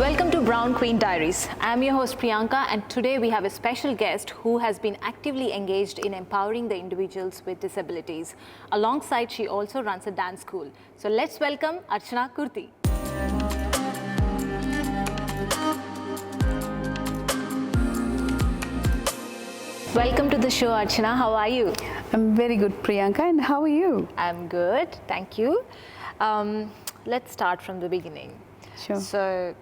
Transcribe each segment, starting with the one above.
Welcome to Brown Queen Diaries. I'm your host Priyanka, and today we have a special guest who has been actively engaged in empowering the individuals with disabilities. Alongside, she also runs a dance school. So let's welcome Archana Koorthy. Welcome to the show, Archana. How are you? I'm very good, Priyanka, and how are you? I'm good, thank you. Let's start from the beginning. Sure. So,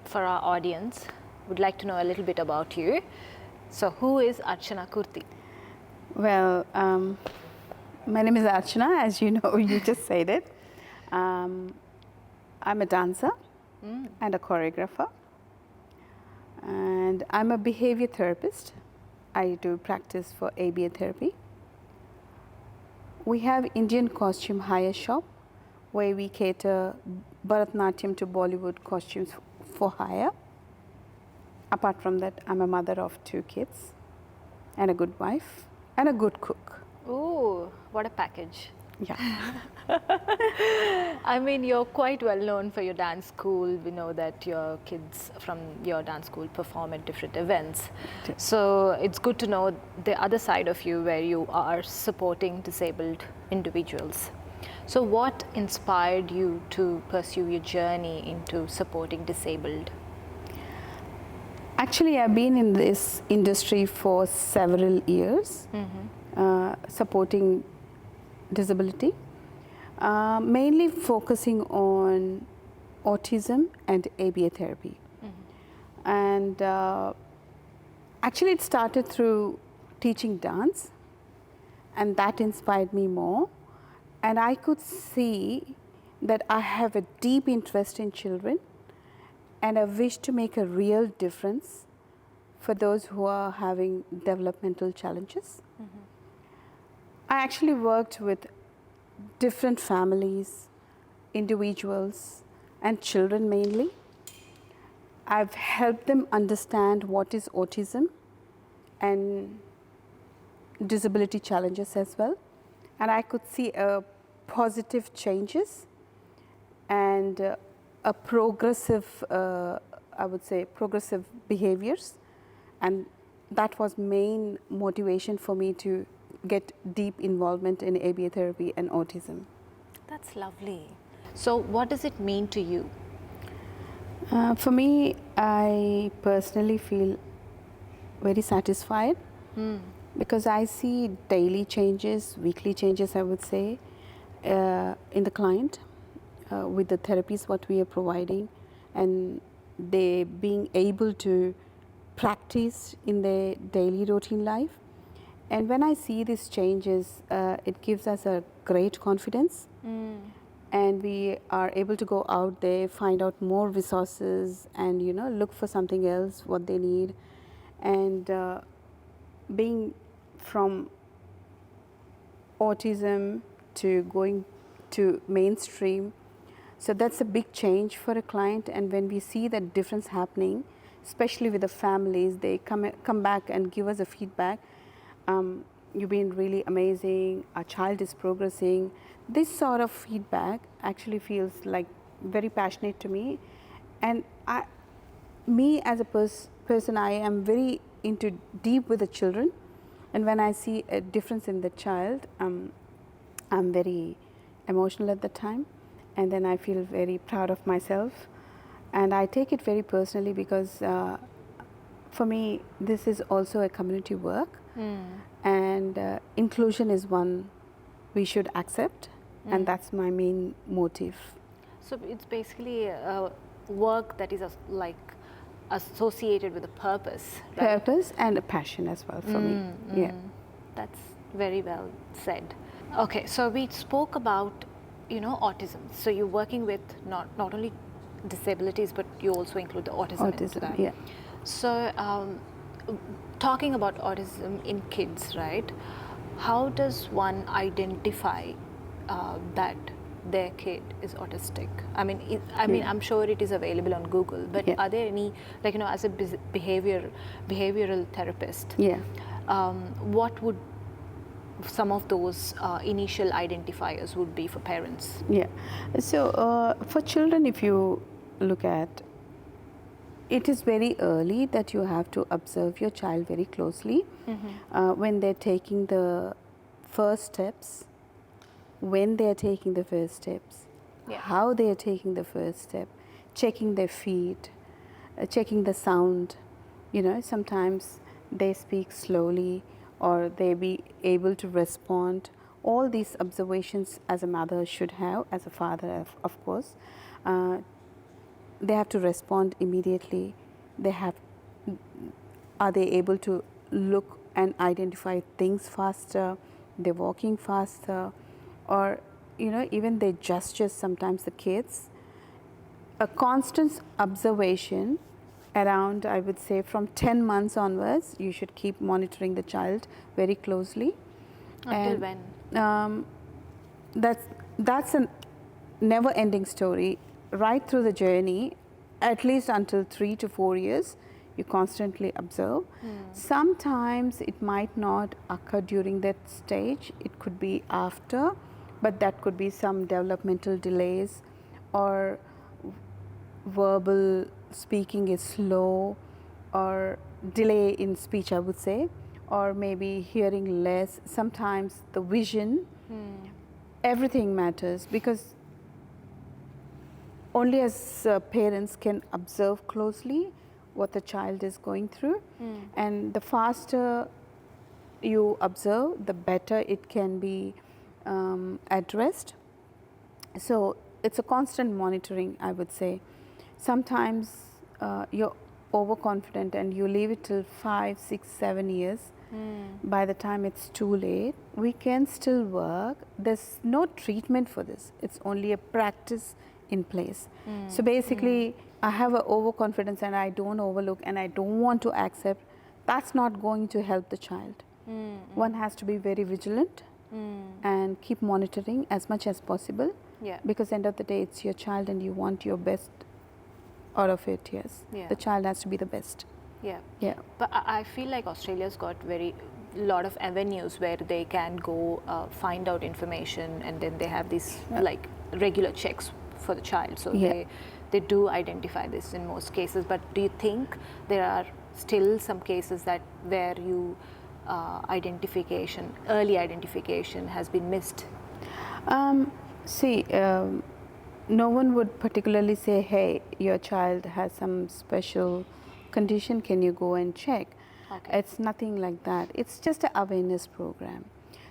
for our audience, would like to know a little bit about you. So, who is Archana Koorthy? Well, my name is Archana, as you know, you just said it. I'm a dancer and a choreographer, and I'm a behavior therapist. I do practice for ABA therapy. We have Indian costume hire shop where we cater Bharatanatyam to Bollywood costumes for hire. Apart from that, I'm a mother of 2 kids and a good wife and a good cook. Oh, what a package. Yeah. I mean, you're quite well known for your dance school. We know that your kids from your dance school perform at different events. So it's good to know the other side of you where you are supporting disabled individuals. So what inspired you to pursue your journey into supporting disabled? Actually, I've been in this industry for several years, supporting disability, mainly focusing on autism and ABA therapy. And actually it started through teaching dance, and that inspired me more. And I could see that I have a deep interest in children and a wish to make a real difference for those who are having developmental challenges. I actually worked with different families, individuals, and children mainly. I've helped them understand what is autism and disability challenges as well. And I could see positive changes and a progressive, I would say, progressive behaviors. And that was main motivation for me to get deep involvement in ABA therapy and autism. That's lovely. So what does it mean to you? For me, I personally feel very satisfied because I see daily changes, weekly changes, I would say, in the client with the therapies what we are providing, and they being able to practice in their daily routine life. And when I see these changes, it gives us a great confidence. And we are able to go out there, find out more resources, and look for something else, what they need. And being from autism to going to mainstream, so that's a big change for a client. And when we see that difference happening, especially with the families, they come back and give us a feedback. You've been really amazing, our child is progressing. This sort of feedback actually feels like very passionate to me. And me as a person, I am very into deep with the children. And when I see a difference in the child, I'm very emotional at the time. And then I feel very proud of myself. And I take it very personally because for me, this is also a community work. And inclusion is one we should accept, and that's my main motive. So it's basically a work that is like associated with a purpose, right? Purpose and a passion as well for me. Yeah, that's very well said. Okay, so we spoke about autism. So you're working with not only disabilities, but you also include the autism into that. Yeah. So talking about autism in kids, right? How does one identify that their kid is autistic? I mean, I'm sure it is available on Google, but are there any, as a behavioral therapist, what would some of those initial identifiers would be for parents? Yeah. So for children, if you look at it is very early that you have to observe your child very closely when they're taking the first steps, when they're taking the first steps, how they're taking the first step, checking their feet, checking the sound. You know, sometimes they speak slowly or they be able to respond. All these observations as a mother should have, as a father, of course. They have to respond immediately. Are they able to look and identify things faster? They're walking faster, or even their gestures. Sometimes the kids, a constant observation around, I would say, from 10 months onwards, you should keep monitoring the child very closely. Until when? That's a never-ending story right through the journey, at least until 3 to 4 years. You constantly observe. Sometimes it might not occur during that stage. It could be after, but that could be some developmental delays, or verbal speaking is slow, or delay in speech, I would say, or maybe hearing less. Sometimes the vision, everything matters, because only as parents can observe closely what the child is going through. And the faster you observe, the better it can be addressed. So it's a constant monitoring, I would say. Sometimes you're overconfident and you leave it till 5, 6, 7 years. By the time it's too late, we can still work. There's no treatment for this. It's only a practice in place. So basically, I have an overconfidence and I don't overlook and I don't want to accept. That's not going to help the child. One has to be very vigilant and keep monitoring as much as possible. Because end of the day, it's your child and you want your best out of it. Yes, the child has to be the best. But I feel like Australia's got lot of avenues where they can go find out information, and then they have these like regular checks for the child. So they do identify this in most cases. But do you think there are still some cases where early identification has been missed? No one would particularly say, hey, your child has some special condition, can you go and check? It's nothing like that. It's just an awareness program.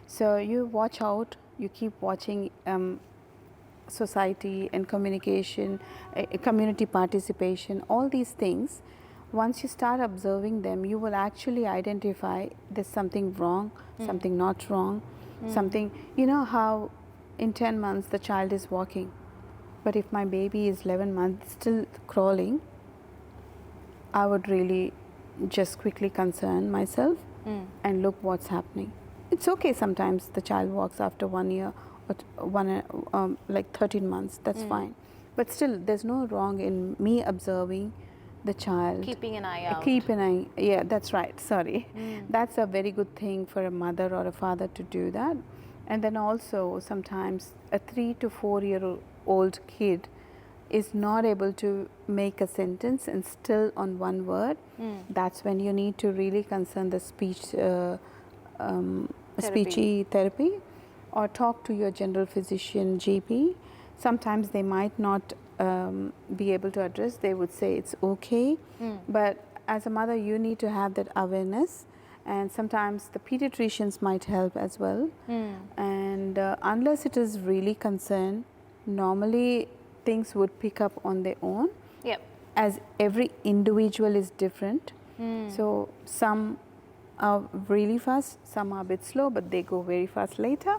So you watch out, you keep watching society and communication, community participation, all these things. Once you start observing them, you will actually identify there's something wrong, something not wrong, something, how in 10 months the child is walking. But if my baby is 11 months still crawling, I would really just quickly concern myself and look what's happening. It's okay sometimes the child walks after 1 year or like 13 months, that's fine. But still, there's no wrong in me observing the child. Keeping an eye out. Keep an eye, yeah, that's right, sorry. That's a very good thing for a mother or a father to do that. And then also sometimes a 3 to 4 year old kid is not able to make a sentence and still on one word. That's when you need to really concern the speechy therapy, or talk to your general physician, GP. Sometimes they might not be able to address. They would say it's okay, but as a mother you need to have that awareness, and sometimes the pediatricians might help as well. And unless it is really concerned, normally things would pick up on their own. As every individual is different. So some are really fast, some are a bit slow, but they go very fast later.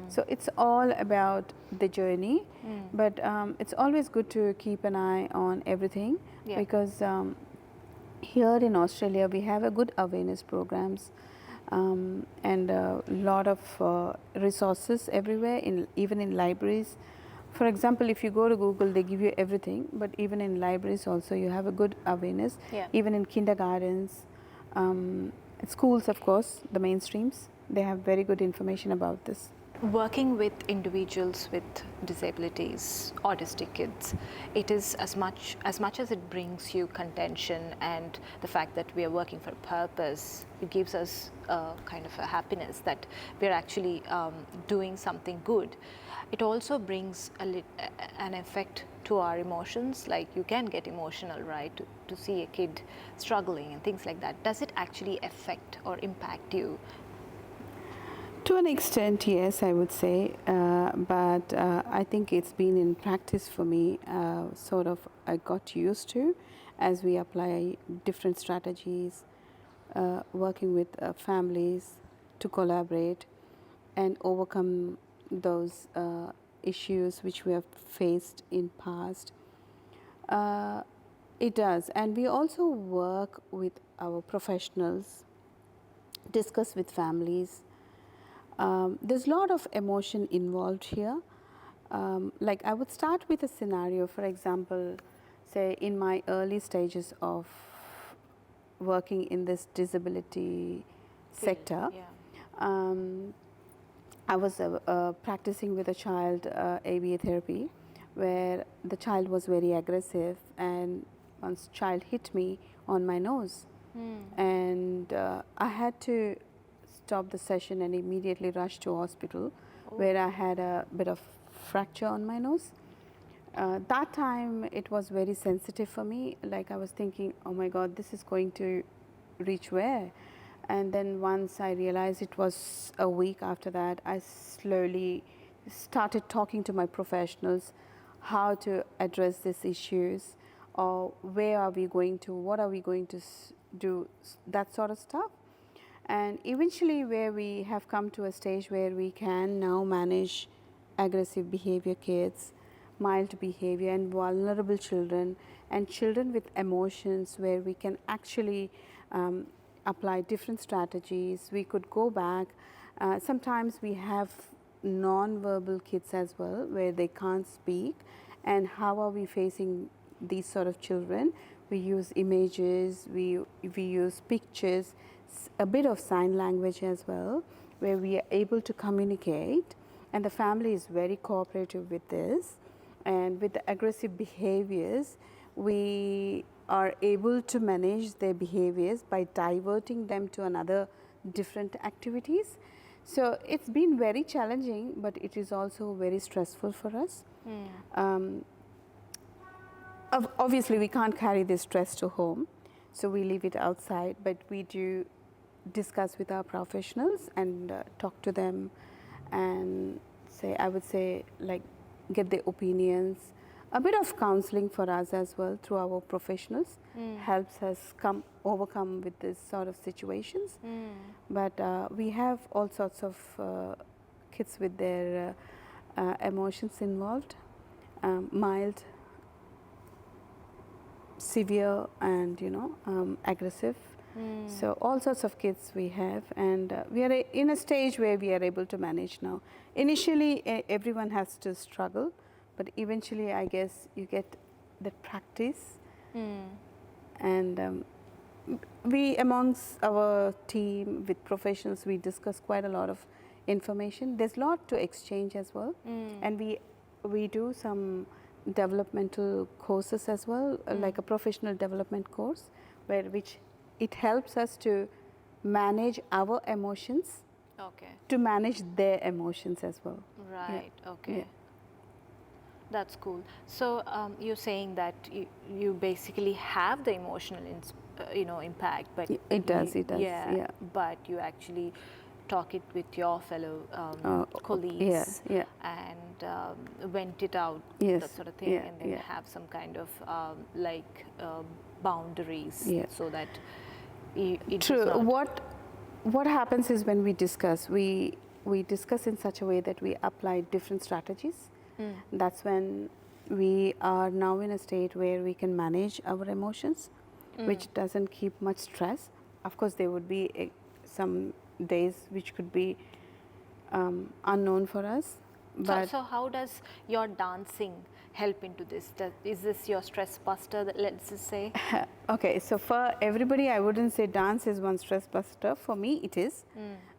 So it's all about the journey. But it's always good to keep an eye on everything, because here in Australia we have a good awareness programs and a lot of resources everywhere, even in libraries. For example, if you go to Google, they give you everything, but even in libraries also you have a good awareness. Even in kindergartens, schools, of course, the mainstreams, they have very good information about this. Working with individuals with disabilities, autistic kids, it is as much as it brings you contention and the fact that we are working for a purpose, it gives us a kind of a happiness that we're actually doing something good. It also brings an effect to our emotions, like you can get emotional, right, to see a kid struggling and things like that. Does it actually affect or impact you? To an extent, yes, I would say, but I think it's been in practice for me. Sort of, I got used to as we apply different strategies, working with families to collaborate and overcome those issues which we have faced in past. It does, and we also work with our professionals, discuss with families. There's a lot of emotion involved here. Like I would start with a scenario, for example, say in my early stages of working in this disability sector, I was practicing with a child ABA therapy, where the child was very aggressive, and once child hit me on my nose, and I had to stop the session and immediately rush to hospital, where I had a bit of fracture on my nose. That time it was very sensitive for me. Like I was thinking, oh my God, this is going to reach where? And then once I realized it was a week after that, I slowly started talking to my professionals how to address these issues, or where are we going to, what are we going to do, that sort of stuff. And eventually where we have come to a stage where we can now manage aggressive behavior kids, mild behavior and vulnerable children, and children with emotions, where we can actually apply different strategies. We could go back. Sometimes we have non-verbal kids as well, where they can't speak. And how are we facing these sort of children? We use images, we use pictures, a bit of sign language as well, where we are able to communicate, and the family is very cooperative with this. And with the aggressive behaviors, we are able to manage their behaviors by diverting them to another different activities. So it's been very challenging, but it is also very stressful for us. Obviously we can't carry this stress to home, so we leave it outside, but we do discuss with our professionals and talk to them, and say, I would say, like, get their opinions. A bit of counseling for us as well through our professionals helps us overcome with this sort of situations. But we have all sorts of kids with their emotions involved, mild, severe, and aggressive. So all sorts of kids we have, and we are in a stage where we are able to manage now. Initially everyone has to struggle, but eventually I guess you get the practice. And we amongst our team with professionals, we discuss quite a lot of information. There's a lot to exchange as well. And we do some developmental courses as well, like a professional development course, which it helps us to manage our emotions, to manage their emotions as well. Right. Okay. That's cool. So you're saying that you basically have the emotional impact, but it does. Yeah. But you actually talk it with your fellow colleagues, and vent it out, that sort of thing, and then have some kind of boundaries, so that it True. What happens is, when we discuss, we discuss in such a way that we apply different strategies. That's when we are now in a state where we can manage our emotions, which doesn't keep much stress. Of course, there would be some days which could be unknown for us. But so how does your dancing help into this? Is this your stress buster, let's just say? Okay, so for everybody, I wouldn't say dance is one stress buster. For me, it is,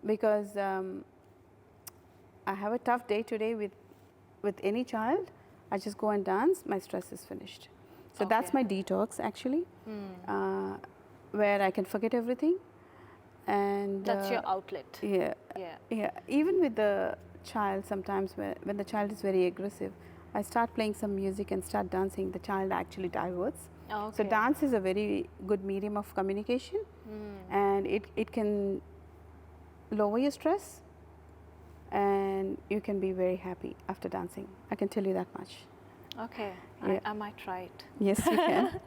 because I have a tough day today with any child, I just go and dance, my stress is finished. So that's Okay. my detox actually, where I can forget everything. And That's your outlet. yeah, Yeah. yeah. Even with the child, sometimes when the child is very aggressive, I start playing some music and start dancing. The child actually diverts. Okay. So dance is a very good medium of communication, and it can lower your stress, and you can be very happy after dancing. I can tell you that much. Okay. Yeah. I might try it. Yes, you can.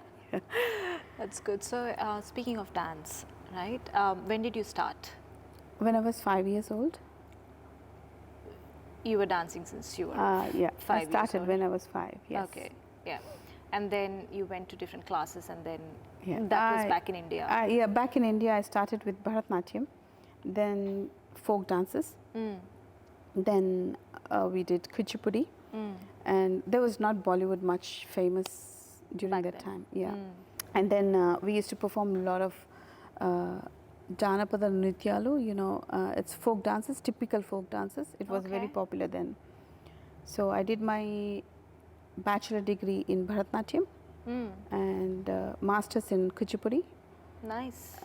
That's good. So, speaking of dance, right? When did you start? When I was 5 years old, You were dancing since you were yeah, I 5 years started old. when I was 5. Yes. Okay. Yeah. And then you went to different classes, and then Yeah. that was back in India. Yeah, back in India, I started with Bharatnatyam, then folk dances. Then we did Kuchipudi, and there was not Bollywood much famous during Back that then. time. Yeah, and then we used to perform a lot of Janapada Nrityalu. You know, it's folk dances, typical folk dances. It was very Okay. popular then. So I did my bachelor degree in Bharatnatyam and masters in Kuchipudi. Nice.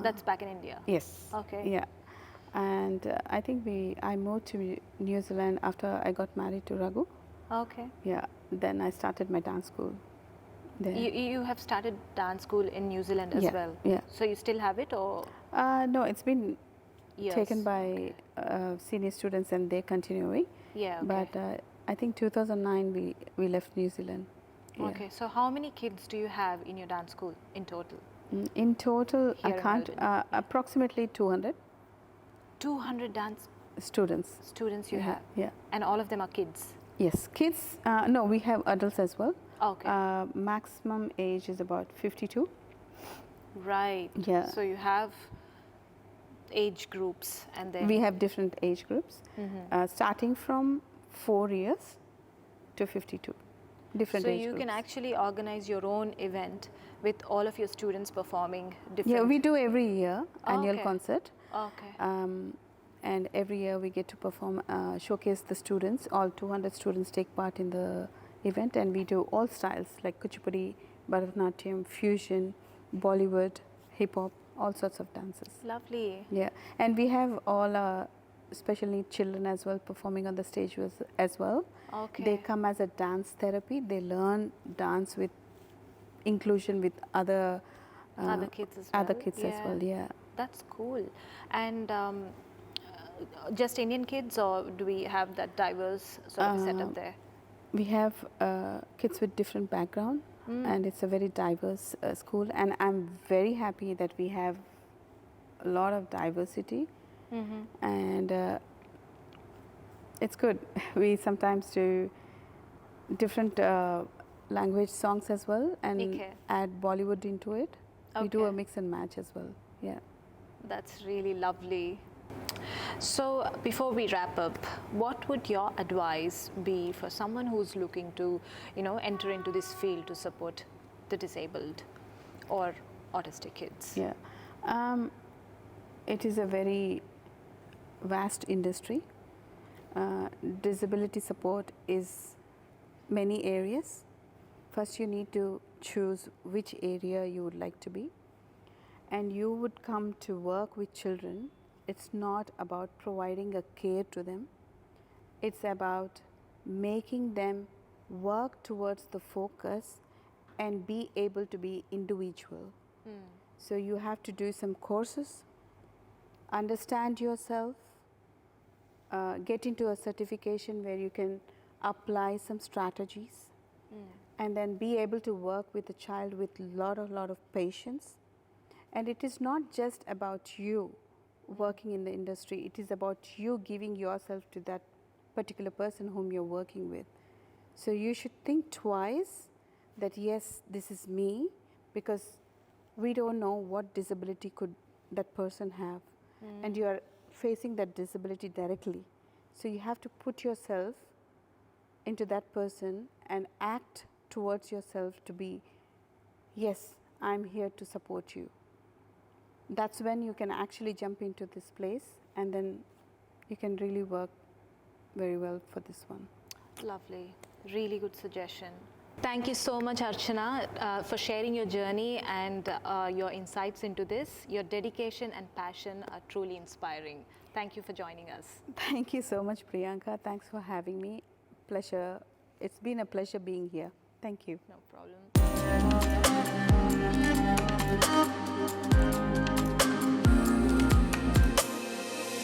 That's back in India. Yes. Okay. Yeah. And I think I moved to New Zealand after I got married to Raghu. Okay. Yeah. Then I started my dance school there. You have started dance school in New Zealand as Yeah, well. yeah. So you still have it, or No, it's been years? taken by senior students and they're continuing. Yeah. Okay. But I think 2009 we left New Zealand. Yeah. Okay. So how many kids do you have in your dance school in total? In total, I Here in can't, Melbourne. approximately 200 200 dance students. students you Yeah, have, yeah. and all of them are kids. Yes, kids, no, we have adults as well. Okay. Maximum age is about 52. Right. Yeah. So you have age groups, and then We have different age groups, starting from 4 years to 52. Different so age you groups. can actually organize your own event with all of your students performing different. Yeah, we do every year annual Okay. concert. Okay. And every year we get to perform, showcase the students. All 200 students take part in the event, and we do all styles like Kuchipudi, Bharatanatyam, fusion, Bollywood, hip hop, all sorts of dances. Lovely. Yeah, and we have all special need children as well performing on the stage as well. Okay. They come as a dance therapy. They learn dance with inclusion with other kids as well. Other kids as well. Yeah. That's cool. And just Indian kids, or do we have that diverse sort of setup there? We have kids with different background, and it's a very diverse school. And I'm very happy that we have a lot of diversity, and it's good. We sometimes do different language songs as well, and Okay. add Bollywood into it. We do a Okay. mix and match as well. Yeah. That's really lovely. So, before we wrap up, what would your advice be for someone who's looking to, enter into this field to support the disabled or autistic kids? Yeah. It is a very vast industry. Disability support is many areas. First, you need to choose which area you would like to be. And you would come to work with children. It's not about providing a care to them. It's about making them work towards the focus and be able to be individual. So you have to do some courses, understand yourself, get into a certification where you can apply some strategies, and then be able to work with a child with lot of patience. And it is not just about you working in the industry, it is about you giving yourself to that particular person whom you're working with. So you should think twice that yes, this is me, because we don't know what disability could that person have, and you are facing that disability directly. So you have to put yourself into that person and act towards yourself to be, yes, I'm here to support you. That's when you can actually jump into this place, and then you can really work very well for this one. Lovely. Really good suggestion. Thank you so much, Archana, for sharing your journey and your insights into this. Your dedication and passion are truly inspiring. Thank you for joining us. Thank you so much, Priyanka. Thanks for having me. Pleasure. It's been a pleasure being here. Thank you. No problem.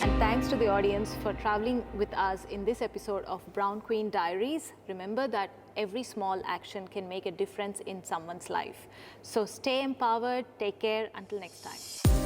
And thanks to the audience for traveling with us in this episode of Brown Queen Diaries. Remember that every small action can make a difference in someone's life. So stay empowered, take care, until next time.